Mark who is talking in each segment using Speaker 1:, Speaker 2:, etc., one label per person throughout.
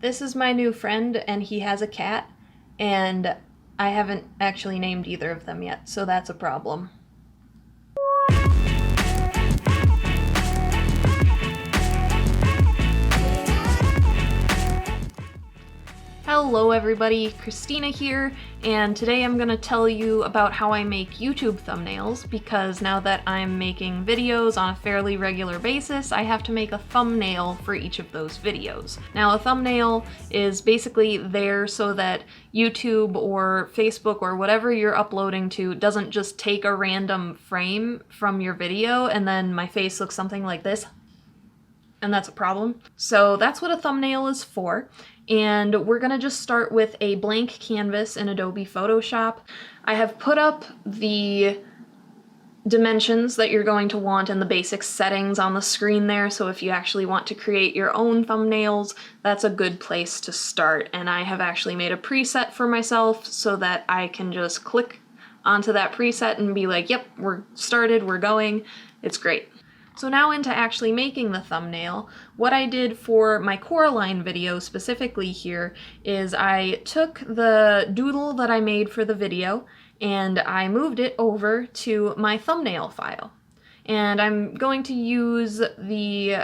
Speaker 1: This is my new friend, and he has a cat, and I haven't actually named either of them yet, so that's a problem. Hello everybody, Christina here, and today I'm going to tell you about how I make YouTube thumbnails, because now that I'm making videos on a fairly regular basis, I have to make a thumbnail for each of those videos. Now, a thumbnail is basically there so that YouTube or Facebook or whatever you're uploading to doesn't just take a random frame from your video and then my face looks something like this, and that's a problem. So that's what a thumbnail is for. And we're gonna just start with a blank canvas in Adobe Photoshop. I have put up the dimensions that you're going to want and the basic settings on the screen there, so if you actually want to create your own thumbnails, that's a good place to start. And I have actually made a preset for myself so that I can just click onto that preset and be like, yep, we're started, we're going, it's great. So now into actually making the thumbnail. What I did for my Coraline video specifically here is I took the doodle that I made for the video and I moved it over to my thumbnail file. And I'm going to use the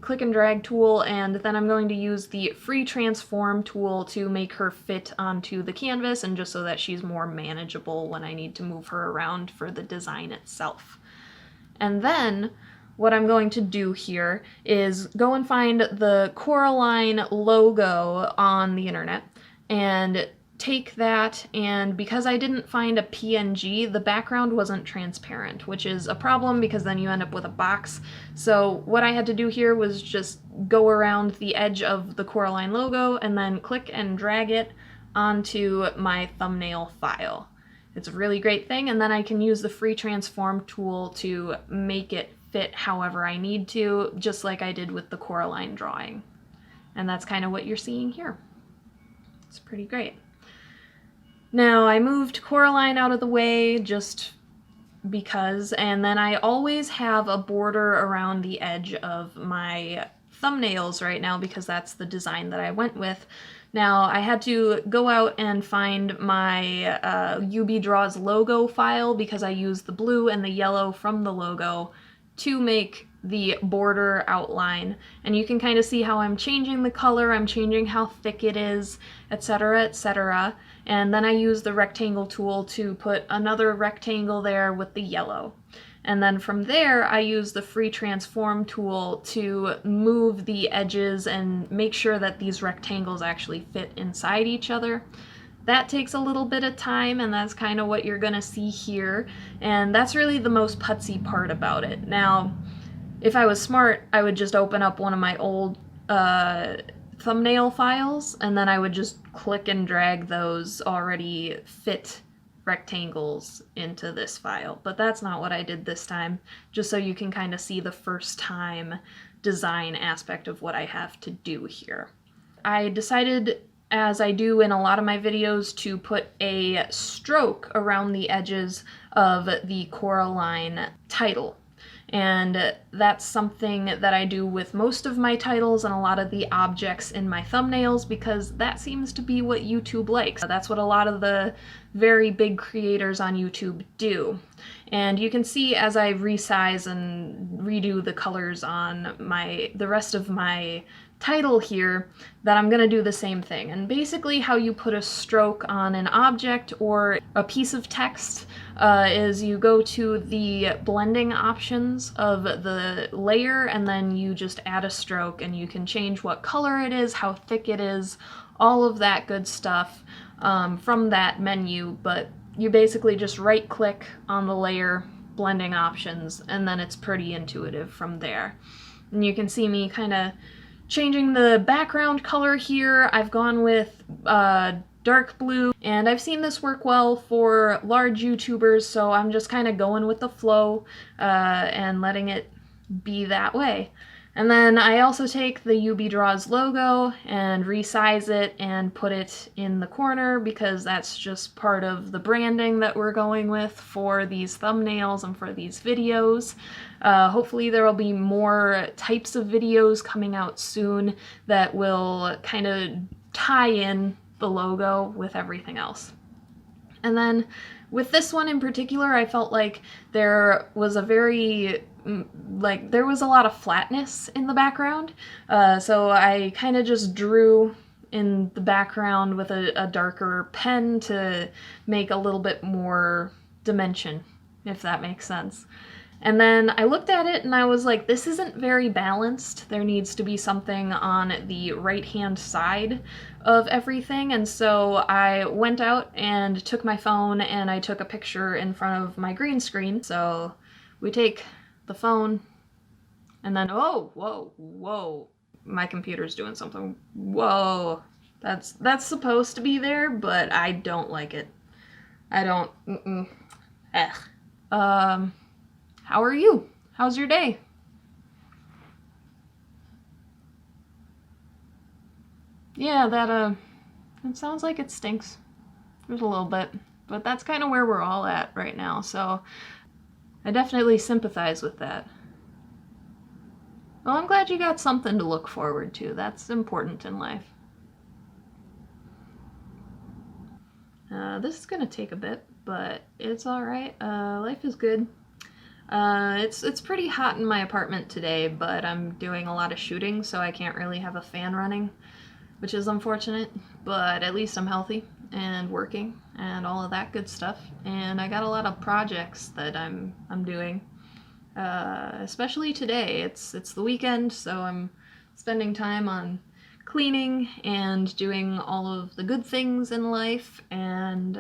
Speaker 1: click and drag tool, and then I'm going to use the free transform tool to make her fit onto the canvas, and just so that she's more manageable when I need to move her around for the design itself. And then what I'm going to do here is go and find the Coraline logo on the internet and take that, and because I didn't find a PNG, the background wasn't transparent, which is a problem because then you end up with a box. So what I had to do here was just go around the edge of the Coraline logo and then click and drag it onto my thumbnail file. It's a really great thing, and then I can use the free transform tool to make it fit however I need to, just like I did with the Coraline drawing. And that's kind of what you're seeing here. It's pretty great. Now, I moved Coraline out of the way just because, and then I always have a border around the edge of my thumbnails right now because that's the design that I went with. Now, I had to go out and find my UB Draws logo file because I used the blue and the yellow from the logo to make the border outline. And you can kind of see how I'm changing the color, I'm changing how thick it is, etc., etc. And then I use the rectangle tool to put another rectangle there with the yellow. And then from there, I use the free transform tool to move the edges and make sure that these rectangles actually fit inside each other. That takes a little bit of time, and that's kind of what you're gonna see here. And that's really the most putsy part about it. Now, if I was smart, I would just open up one of my old thumbnail files, and then I would just click and drag those already fit rectangles into this file, but that's not what I did this time, just so you can kind of see the first time design aspect of what I have to do here. I decided, as I do in a lot of my videos, to put a stroke around the edges of the Coraline title. And that's something that I do with most of my titles and a lot of the objects in my thumbnails, because that seems to be what YouTube likes. That's what a lot of the very big creators on YouTube do. And you can see as I resize and redo the colors on the rest of my title here that I'm gonna do the same thing. And basically how you put a stroke on an object or a piece of text is you go to the blending options of the layer, and then you just add a stroke, and you can change what color it is, how thick it is, all of that good stuff from that menu. But you basically just right click on the layer, blending options, and then it's pretty intuitive from there. And you can see me kind of changing the background color here. I've gone with dark blue, and I've seen this work well for large YouTubers, so I'm just kind of going with the flow and letting it be that way. And then I also take the UB Draws logo and resize it and put it in the corner because that's just part of the branding that we're going with for these thumbnails and for these videos. Hopefully there will be more types of videos coming out soon that will kind of tie in the logo with everything else. And then with this one in particular, I felt like there was a there was a lot of flatness in the background. So I kind of just drew in the background with a darker pen to make a little bit more dimension, if that makes sense. And then I looked at it and I was like, this isn't very balanced. There needs to be something on the right-hand side of everything. And so I went out and took my phone and I took a picture in front of my green screen. So we take the phone and then, oh, whoa, my computer's doing something. Whoa, that's supposed to be there, but I don't like it. I don't, How are you? How's your day? Yeah, it sounds like it stinks. There's a little bit, but that's kind of where we're all at right now, so I definitely sympathize with that. Well, I'm glad you got something to look forward to. That's important in life. This is gonna take a bit, but it's alright. Life is good. It's pretty hot in my apartment today, but I'm doing a lot of shooting, so I can't really have a fan running, which is unfortunate, but at least I'm healthy and working and all of that good stuff. And I got a lot of projects that I'm doing, especially today. It's the weekend, so I'm spending time on cleaning and doing all of the good things in life and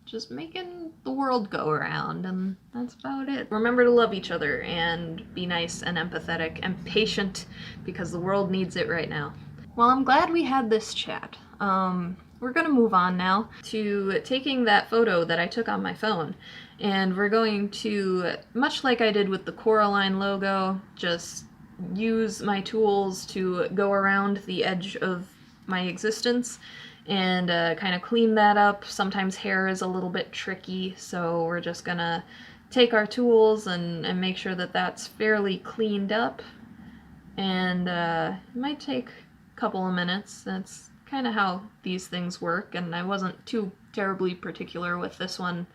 Speaker 1: just making the world go around, and that's about it. Remember to love each other and be nice and empathetic and patient because the world needs it right now. Well, I'm glad we had this chat. We're gonna move on now to taking that photo that I took on my phone, and we're going to, much like I did with the Coraline logo, just use my tools to go around the edge of my existence and kind of clean that up. Sometimes hair is a little bit tricky, so we're just gonna take our tools and make sure that that's fairly cleaned up. And it might take a couple of minutes. That's kind of how these things work, and I wasn't too terribly particular with this one.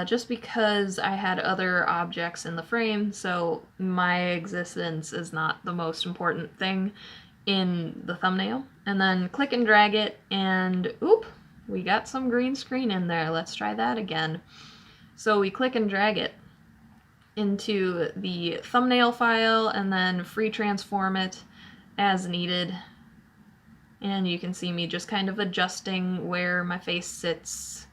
Speaker 1: Just because I had other objects in the frame, so my existence is not the most important thing in the thumbnail. And then click and drag it, and oop, we got some green screen in there. Let's try that again. So we click and drag it into the thumbnail file, and then free transform it as needed. And you can see me just kind of adjusting where my face sits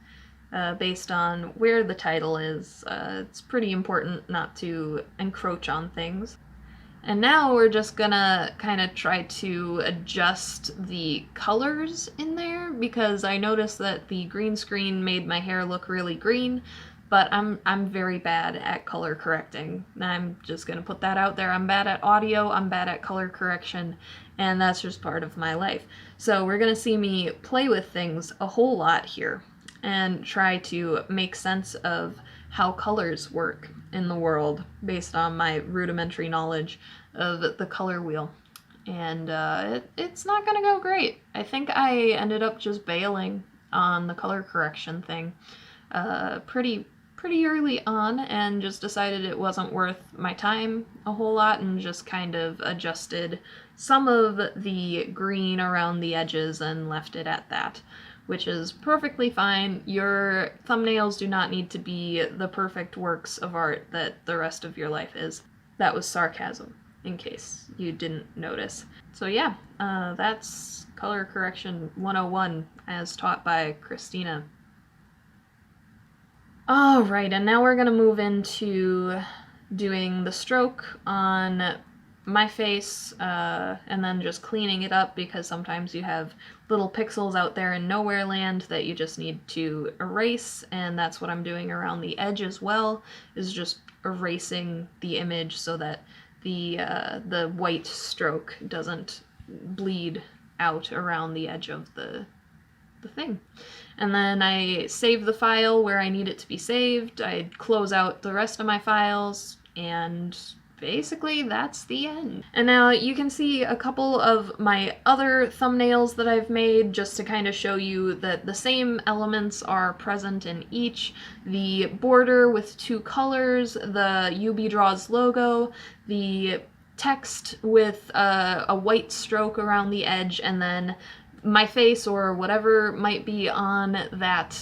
Speaker 1: based on where the title is. It's pretty important not to encroach on things. And now we're just gonna kind of try to adjust the colors in there because I noticed that the green screen made my hair look really green, but I'm very bad at color correcting. I'm just gonna put that out there. I'm bad at audio, I'm bad at color correction, and that's just part of my life. So we're gonna see me play with things a whole lot here and try to make sense of how colors work in the world based on my rudimentary knowledge of the color wheel. And it's not gonna go great. I think I ended up just bailing on the color correction thing pretty early on and just decided it wasn't worth my time a whole lot and just kind of adjusted some of the green around the edges and left it at that, which is perfectly fine. Your thumbnails do not need to be the perfect works of art that the rest of your life is. That was sarcasm, in case you didn't notice. So yeah, that's color correction 101 as taught by Christina. Alright, and now we're gonna move into doing the stroke on my face, and then just cleaning it up because sometimes you have little pixels out there in nowhere land that you just need to erase, and that's what I'm doing around the edge as well, is just erasing the image so that the white stroke doesn't bleed out around the edge of the thing. And then I save the file where I need it to be saved. I close out the rest of my files, and basically that's the end. And now you can see a couple of my other thumbnails that I've made just to kind of show you that the same elements are present in each. The border with 2 colors, the UB Draws logo, the text with a white stroke around the edge, and then my face or whatever might be on that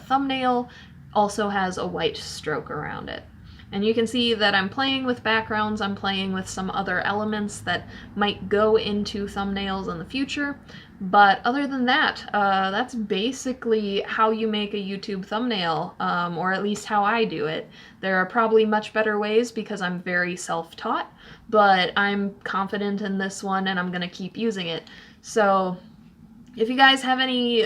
Speaker 1: thumbnail also has a white stroke around it. And you can see that I'm playing with backgrounds, I'm playing with some other elements that might go into thumbnails in the future, but other than that, that's basically how you make a YouTube thumbnail, or at least how I do it. There are probably much better ways because I'm very self-taught, but I'm confident in this one and I'm gonna keep using it. So if you guys have any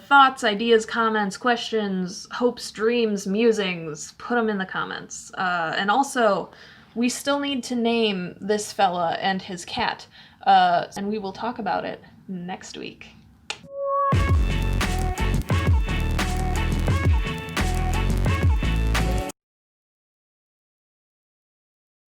Speaker 1: thoughts, ideas, comments, questions, hopes, dreams, musings, put them in the comments. And also, we still need to name this fella and his cat, and we will talk about it next week.